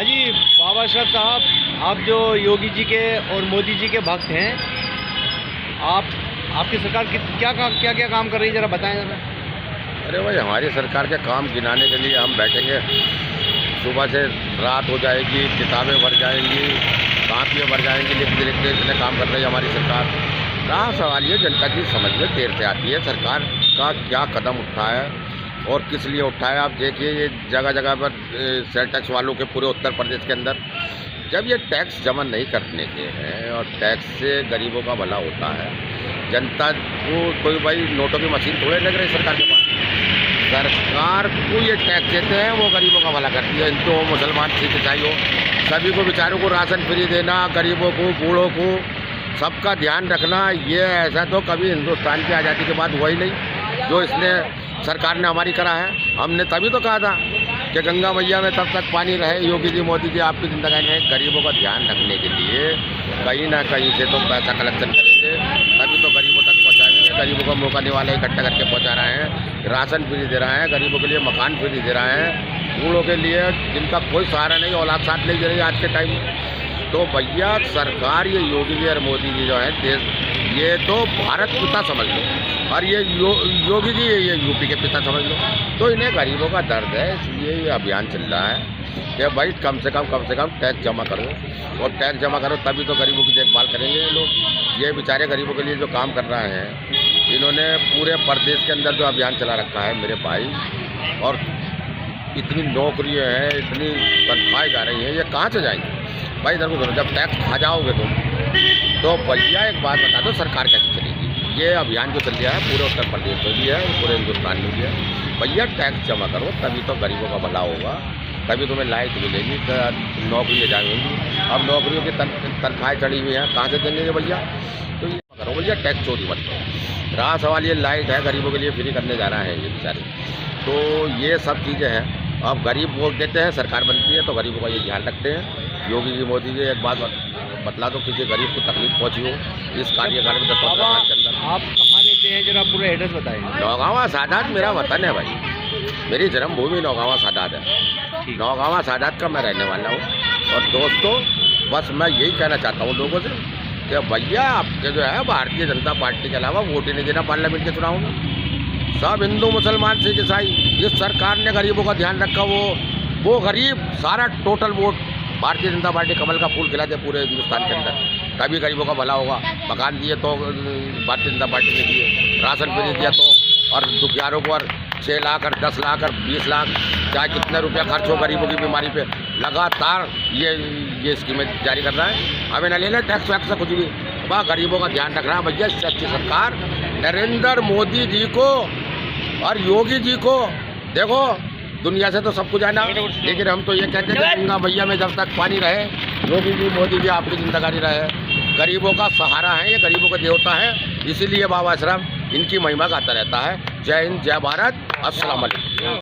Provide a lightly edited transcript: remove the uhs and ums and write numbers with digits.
हाँ जी, बाबा अशरफ साहब, आप जो योगी जी के और मोदी जी के भक्त हैं, आपकी सरकार क्या क्या काम कर रही है, ज़रा बताएं ज़रा। अरे भाई, हमारी सरकार के काम गिनाने के लिए हम बैठेंगे, सुबह से रात हो जाएगी, किताबें भर जाएंगी, कापियाँ भर जाएंगी, लिखते लिखते इतने काम कर रही है हमारी सरकार। रहा सवाल ये, जनता की समझ में देर से आती है सरकार का क्या कदम उठाया और किस लिए उठाया। आप देखिए, ये जगह जगह पर सेल टैक्स वालों के पूरे उत्तर प्रदेश के अंदर जब ये टैक्स जमा नहीं करने के हैं और टैक्स से गरीबों का भला होता है, जनता को कोई भाई नोटों की मशीन थोड़े लग रही सरकार के पास। सरकार को ये टैक्स देते हैं, वो गरीबों का भला करती है। हिंदू हो, मुसलमान, सिख, ईसाई हो, सभी को बेचारों को राशन फ्री देना, गरीबों को, बूढ़ों को, सबका ध्यान रखना। ये ऐसा तो कभी हिंदुस्तान की आज़ादी के बाद हुआ ही नहीं जो इसने सरकार ने हमारी करा है। हमने तभी तो कहा था कि गंगा मैया में तब तक पानी रहे। योगी जी, मोदी जी आपकी जिंदगी में गरीबों का ध्यान रखने के लिए कहीं ना कहीं से तो पैसा कलेक्शन करेंगे, तभी तो गरीबों तक पहुँचाएंगे। गरीबों को मौका निवाला इकट्ठा करके पहुँचा रहे हैं, राशन फ्री दे रहे हैं, गरीबों के लिए मकान फ्री दे रहे हैं, बूढ़ों के लिए जिनका कोई सहारा नहीं, औलाद साथ नहीं दे रही आज के टाइम में। तो भैया सरकार, ये योगी जी और मोदी जी जो है देश, ये तो भारत पिता समझ लो, और ये योगी जी ये यूपी के पिता समझ लो। तो इन्हें गरीबों का दर्द है, इसलिए ये अभियान चल रहा है कि भाई कम से कम टैक्स जमा करो, और टैक्स जमा करो तभी तो गरीबों की देखभाल करेंगे ये लोग। ये बेचारे गरीबों के लिए जो काम कर रहे हैं, इन्होंने पूरे प्रदेश के अंदर जो अभियान चला रखा है मेरे भाई, और इतनी नौकरियाँ हैं, इतनी तनख्वाहें जा रही हैं, ये कहाँ से जाएंगी भाई? इधर को जब टैक्स खा जाओगे तुम, तो भैया एक बात बता दो, सरकार कैसे चलेगी? ये अभियान जो चल रहा है पूरे उत्तर प्रदेश में भी है, पूरे हिंदुस्तान में भी है। भैया टैक्स जमा करो तभी तो गरीबों का भला होगा, तभी तुम्हें लाइट मिलेगी, नौकरियाँ जाएंगी। अब नौकरियों की तनख्वाहें चढ़ी हुई हैं, कहाँ से देंगे भैया? तो ये करो भैया, टैक्स चोरी मत करो। रहा सवाल ये लाइट है, गरीबों के लिए फ्री करने जा रहा है ये बेचारे। तो ये सब चीज़ें हैं। अब गरीब वोट देते हैं, सरकार बनती है तो गरीबों का ये ध्यान रखते हैं। योगी जी, मोदी जी, एक बात बतला दो, किसी गरीब को तकलीफ पहुंची हो इस कार्यकाल में 10-15 साल के अंदर। आप कहाँ रहते हैं, जरा पूरा एड्रेस बताएं। नौगावा सादात मेरा वतन है भाई, मेरी जन्मभूमि नौगावा सादात है। नौगावा सादात का मैं रहने वाला हूँ। और दोस्तों, बस मैं यही कहना चाहता हूँ लोगों से कि भैया आपके जो है भारतीय जनता पार्टी के अलावा वोट ही नहीं देना पार्लियामेंट के चुनाव में। सब हिंदू, मुसलमान, सिख, ईसाई, जिस सरकार ने गरीबों का ध्यान रखा वो गरीब सारा total vote Bharatiya Janata party कमल का फूल खिलाते पूरे हिंदुस्तान के अंदर, तभी गरीबों का भला होगा। मकान दिए तो भारतीय जनता पार्टी ने दिए, राशन फ्री दिया तो, और दुखियारों को और 6 लाख और 10 लाख और 20 लाख, चाहे कितने रुपया खर्च हो गरीबों की बीमारी पे, लगातार ये स्कीमें जारी कर रहा है। हमें न लेना टैक्स वैक्स से कुछ भी, वह गरीबों का ध्यान रख रहा है। भैया इससे अच्छी सरकार नरेंद्र मोदी जी को और योगी जी को, देखो दुनिया से तो सब कुछ आना, लेकिन हम तो ये कहते हैं गंगा मैया में जब तक पानी रहे, योगी जी, मोदी जी आपकी जिंदगानी रहे। गरीबों का सहारा है, ये गरीबों का देवता है, इसीलिए बाबा अशरफ इनकी महिमा गाता रहता है। जय हिंद, जय भारत, अस्सलाम वालेकुम।